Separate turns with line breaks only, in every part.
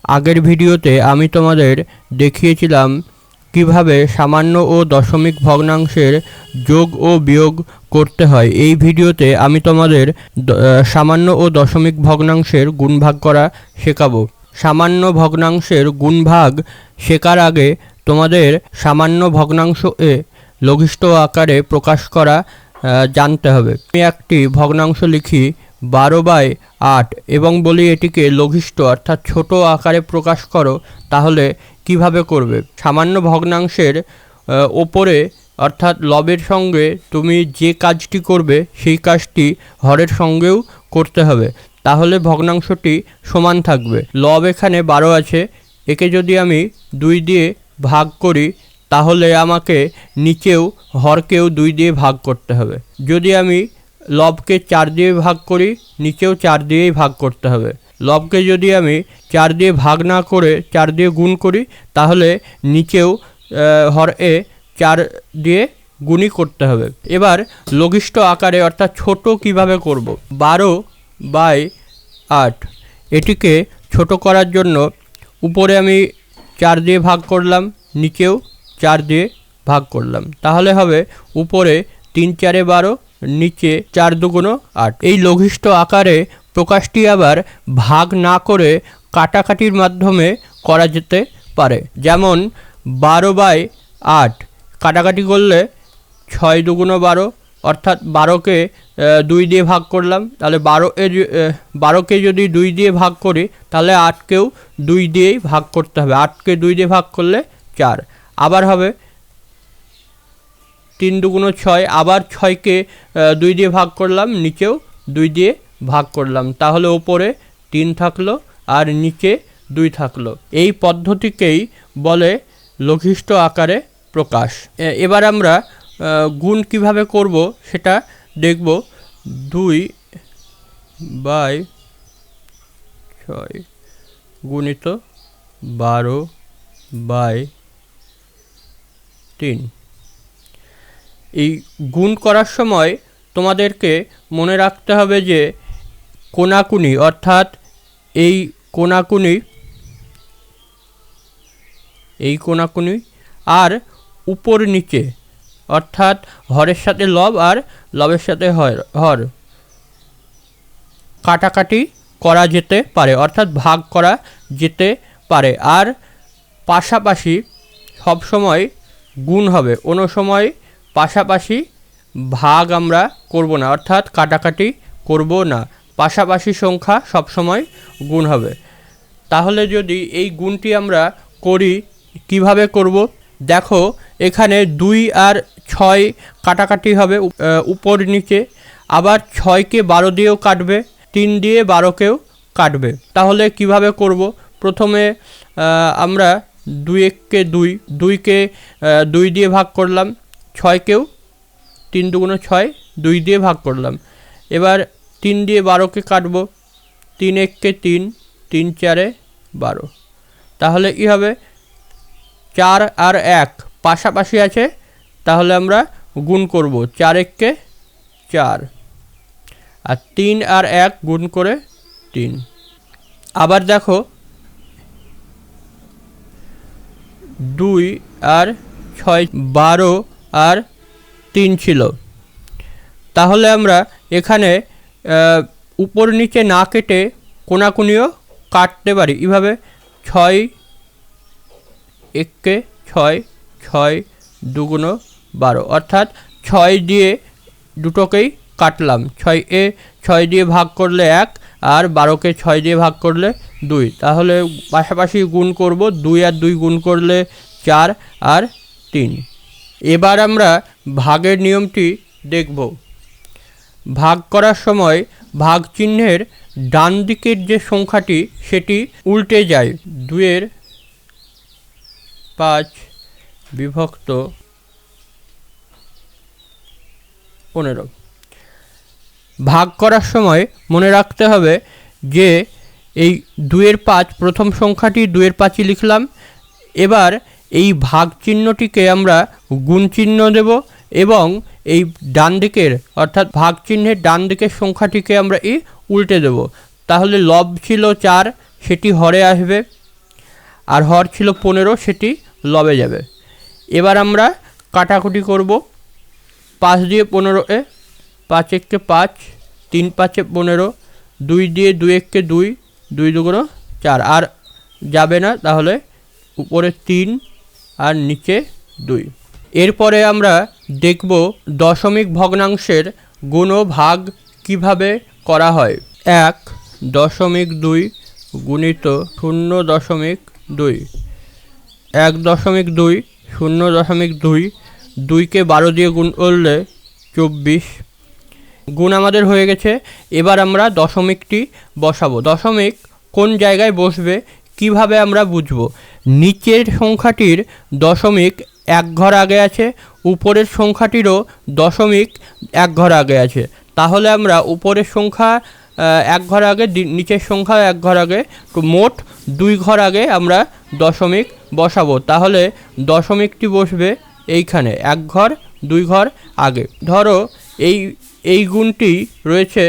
আগের ভিডিওতে আমি তোমাদের দেখিয়েছিলাম কিভাবে সামান্য ও দশমিক ভগ্নাংশের যোগ ও বিয়োগ করতে হয়। এই ভিডিওতে আমি তোমাদের সামান্য ও দশমিক ভগ্নাংশের গুণভাগ করা শেখাবো। সামান্য ভগ্নাংশের গুণভাগ শেখার আগে তোমাদের সামান্য ভগ্নাংশ এ লঘিষ্ঠ আকারে প্রকাশ করা জানতে হবে। আমি একটি ভগ্নাংশ লিখি 12/8 এবং বলি এটিকে লঘিষ্ঠ অর্থাৎ ছোট আকারে প্রকাশ করো, তাহলে কিভাবে করবে? সামান্য ভগ্নাংশের ওপরে অর্থাৎ লবের সঙ্গে তুমি যে কাজটি করবে সেই কাজটি হরের সঙ্গেও করতে হবে, তাহলে ভগ্নাংশটি সমান থাকবে। লব এখানে 12 আছে, একে যদি আমি 2 দিয়ে ভাগ করি তাহলে আমাকে নিচেও হরকেও 2 দিয়ে ভাগ করতে হবে। যদি আমি লবকে 4 দিয়ে ভাগ করি নিচেও 4 দিয়েই ভাগ করতে হবে। লবকে যদি আমি 4 দিয়ে ভাগ না করে 4 দিয়ে গুণ করি তাহলে নিচেও হরে 4 দিয়ে গুণই করতে হবে। এবার লঘিষ্ঠ আকারে অর্থাৎ ছোট কিভাবে করব? 12/8 এটিকে ছোট করার জন্য উপরে আমি 4 দিয়ে ভাগ করলাম, নিচেও 4 দিয়ে ভাগ করলাম, তাহলে হবে উপরে 3 4 12, নিচে 4 2 8। এই লঘিষ্ঠ আকারে প্রকাশটি আবার ভাগ না করে কাটাকাটির মাধ্যমে করা যেতে পারে। যেমন 12/8 কাটাকাটি করলে 6 2 12, অর্থাৎ 12কে 2 দিয়ে ভাগ করলাম, তাহলে 12কে যদি 2 দিয়ে ভাগ করি তাহলে 8কেও 2 দিয়েই ভাগ করতে হবে। 8কে 2 দিয়ে ভাগ করলে 4। আবার হবে 3 2 6, আবার 6কে 2 দিয়ে ভাগ করলাম, নিচেও 2 দিয়ে ভাগ করলাম, তাহলে ওপরে 3 থাকলো আর নিচে 2 থাকলো। এই পদ্ধতিকেই বলে লঘিষ্ঠ আকারে প্রকাশ। এবার আমরা গুণ কিভাবে করব সেটা দেখব। 2/6 গুণিত 12/3। এই গুণ করার সময় তোমাদেরকে মনে রাখতে হবে যে কোনাকুনি অর্থাৎ এই কোনাকুনি আর উপর নিচে অর্থাৎ হরের সাথে লব আর লবের সাথে হর কাটাকাটি করা যেতে পারে, অর্থাৎ ভাগ করা যেতে পারে। আর পাশাপাশি সবসময় গুণ হবে, কোনো সময় পাশাপাশি ভাগ আমরা করব না, অর্থাৎ কাটাকাটি করব না। পাশাপাশি সংখ্যা সবসময় গুণ হবে। তাহলে যদি এই গুণটি আমরা করি, কিভাবে করব দেখো। এখানে 2 আর 6 কাটাকাটি হবে উপর নিচে, আবার 6কে 12 দিয়েও কাটবে, 3 দিয়ে 12কেও কাটবে। তাহলে কিভাবে করব? প্রথমে আমরা 2 2কে 2 দিয়ে ভাগ করলাম, 6কেও 3 2 6 2 দিয়ে ভাগ করলাম। এবার 3 দিয়ে 12কে কাটবো, 3 1কে 3, 3 4 12। তাহলে কি হবে? 4 আর 1 পাশাপাশি আছে, তাহলে আমরা গুণ করব। 4 1কে 4 আর 3 আর 1 গুণ করে 3। আবার দেখো 2 আর 6 12 আর 3 ছিল, তাহলে আমরা এখানে উপর নিচে না কেটে কোনাকুনিও কাটতে পারি। এভাবে 6 1কে 6, 6 2 12, অর্থাৎ 6 দিয়ে দুটোকেই কাটলাম। 6 দিয়ে ভাগ করলে 1 আর 12কে 6 দিয়ে ভাগ করলে 2, তাহলে পাশাপাশি গুণ করব। 2 আর 2 গুণ করলে 4 আর 3। এবার আমরা ভাগের নিয়মটি দেখব। ভাগ করার সময় ভাগ চিহ্নের ডান দিকের যে সংখ্যাটি সেটি উল্টে যায়। 2 5 বিভক্ত 15। ভাগ করার সময় মনে রাখতে হবে যে এই 2/5 প্রথম সংখ্যাটি 2/5 লিখলাম। এবার এই ভাগ চিহ্নটিকে আমরা গুণ চিহ্ন দেব এবং এই ডান দিকের অর্থাৎ ভাগ চিহ্নের ডান দিকের সংখ্যাটিকে আমরা উল্টে দেব। তাহলে লব ছিল 4, সেটি হরে আসবে, আর হর ছিল 15, সেটি লবে যাবে। এবার আমরা কাটাকুটি করব। 5 দিয়ে 15 এ, 5 একে 5, 3 5 15, 2 দিয়ে 2 একে 2, 2 দুগুণ 4, আর যাবে না, তাহলে উপরে 3 আর নিচে 2। এরপরে আমরা দেখব দশমিক ভগ্নাংশের গুণ ও ভাগ কিভাবে করা হয়। 1.2 গুণিত 0.2, 1.2 0.2, 2কে 12 দিয়ে গুণ করলে 24। গুণ আমাদের হয়ে গেছে। এবার আমরা দশমিকটি বসাবো। দশমিক কোন জায়গায় বসবে কিভাবে আমরা বুঝব? নিচের সংখ্যাটির দশমিক এক ঘর আগে আছে, উপরের সংখ্যাটিরও দশমিক এক ঘর আগে আছে। তাহলে আমরা উপরের সংখ্যা এক ঘর আগে, নিচের সংখ্যা এক ঘর আগে, তো মোট 2 ঘর আগে আমরা দশমিক বসাবো। তাহলে দশমিকটি বসবে এইখানে 1 ঘর 2 ঘর আগে। ধরো এই গুণটি রয়েছে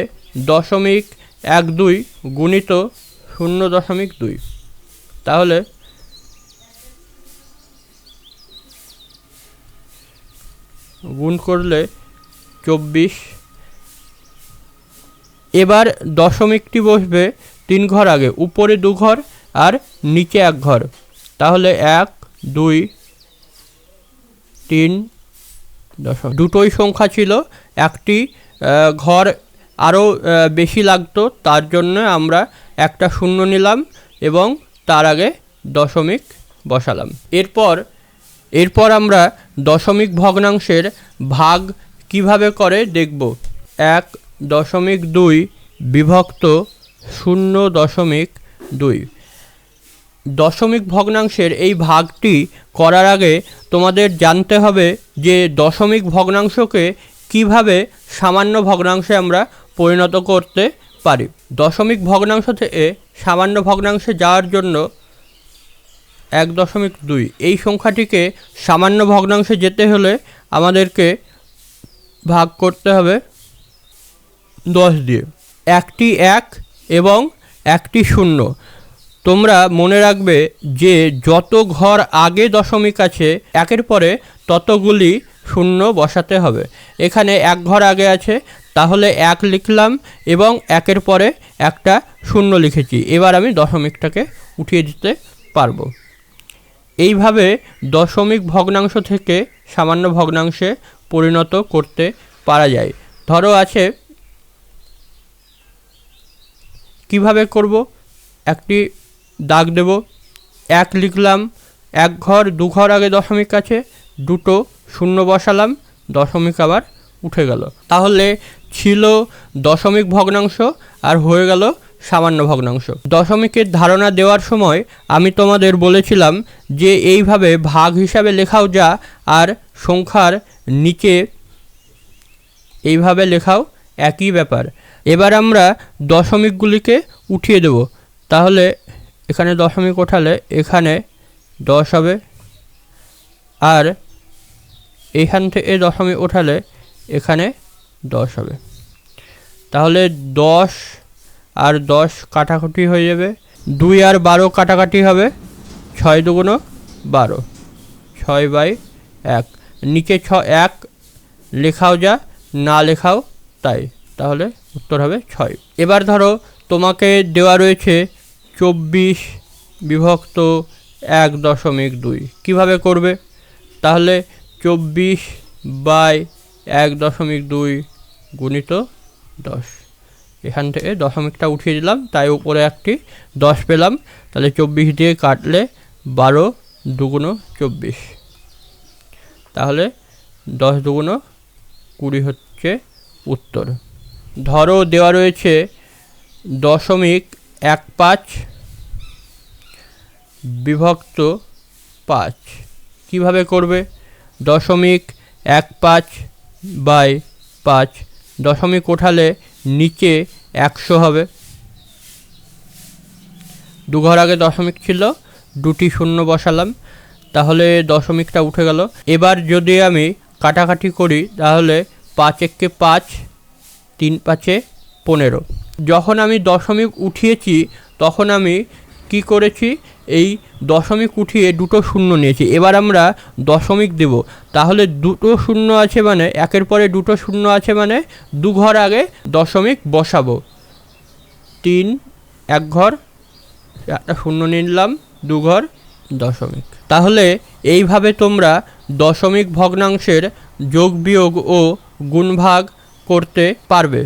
0.12 গুণিত 0.2, তাহলে গুণ করলে 24। এবার দশমিকটি বসবে 3 ঘর আগে, উপরে 2 ঘর আর নিচে 1 ঘর। তাহলে 1 2 3 দশমিক। দুটোই সংখ্যা ছিল, একটি ঘর আরও বেশি লাগতো, তার জন্য আমরা একটা শূন্য নিলাম এবং তার আগে দশমিক বসালাম। এরপর আমরা দশমিক ভগ্নাংশের ভাগ কিভাবে করে দেখব। 1.2 বিভক্ত 0.2। দশমিক ভগ্নাংশের এই ভাগটি করার আগে তোমাদের জানতে হবে যে দশমিক ভগ্নাংশকে কিভাবে সামান্য ভগ্নাংশে আমরা পরিণত করতে পারি। দশমিক ভগ্নাংশ থেকে সামান্য ভগ্নাংশে যাওয়ার জন্য 1.2 এই সংখ্যাটিকে সামান্য ভগ্নাংশে যেতে হলে আমাদেরকে ভাগ করতে হবে 10 দিয়ে। একটি 1 এবং একটি 0। তোমরা মনে রাখবে যে যত ঘর আগে দশমিক আছে, একের পরে ততগুলি শূন্য বসাতে হবে। এখানে 1 ঘর আগে আছে, তাহলে 1 লিখলাম এবং একের পরে একটা 0 লিখেছি। এবার আমি দশমিকটাকে উঠিয়ে দিতে পারবো। এইভাবে দশমিক ভগ্নাংশ থেকে সামান্য ভগ্নাংশে পরিণত করতে পারা যায়। ধরো আছে, কিভাবে করব? একটি দাগ দেব, 1 লিখলাম, 1 ঘর 2 ঘর আগে দশমিক আছে, দুটো 0 বসালাম, দশমিক আবার উঠে গেল। তাহলে ছিল দশমিক ভগ্নাংশ আর হয়ে গেল সামান্য ভগ্নাংশ। দশমিকের ধারণা দেওয়ার সময় আমি তোমাদের বলেছিলাম যে এইভাবে ভাগ হিসাবে লেখাও যা, আর সংখ্যার নিচে এইভাবে লেখাও একই ব্যাপার। এবার আমরা দশমিকগুলিকে উঠিয়ে দেব। তাহলে এখানে দশমিক ওঠালে এখানে 10 হবে, আর এইখান থেকে দশমিক ওঠালে এখানে 10 হবে। তাহলে 10 আর 10 কাটাকুটি হয়ে যাবে, 2 আর 12 কাটাকাটি হবে, 6 দুগুণ 12, 6/1। নিচে 1 লেখাও যা, না লেখাও তাই, তাহলে উত্তর হবে 6। এবার ধরো তোমাকে দেওয়া রয়েছে 24 বিভক্ত 1.2। কিভাবে করবে? তাহলে 24/1.2 গুণিত 10। এখান থেকে দশমিকটা উঠিয়ে দিলাম, তাই উপরে একটি 10 পেলাম। তাহলে 24 দিয়ে কাটলে 12 দুগুণ 24, তাহলে 10 দুগুণ 20 হচ্ছে উত্তর। ধরো দেওয়া রয়েছে 0.15 বিভক্ত 5। কিভাবে করবে? 0.15/5, দশমিক ওঠালে নিচে 100 হবে, 2 ঘর আগে দশমিক ছিল, দুটি 0 বসালাম, তাহলে দশমিকটা উঠে গেল। এবার যদি আমি কাটাকাটি করি তাহলে 5 একে 5, 3 5 15। যখন আমি দশমিক উঠিয়েছি তখন আমি কি করেছি? এই দশমিক উঠিয়ে দুটো শূন্য নিয়েছি। এবার আমরা দশমিক দেব, তাহলে দুটো শূন্য আছে মানে একের পরে দুটো শূন্য আছে মানে দু ঘর আগে দশমিক বসাবো। 3 এক ঘর, একটা শূন্য নিলাম, দু ঘর দশমিক। তাহলে এইভাবে তোমরা দশমিক ভগ্নাংশের যোগ বিয়োগ ও গুণভাগ করতে পারবে।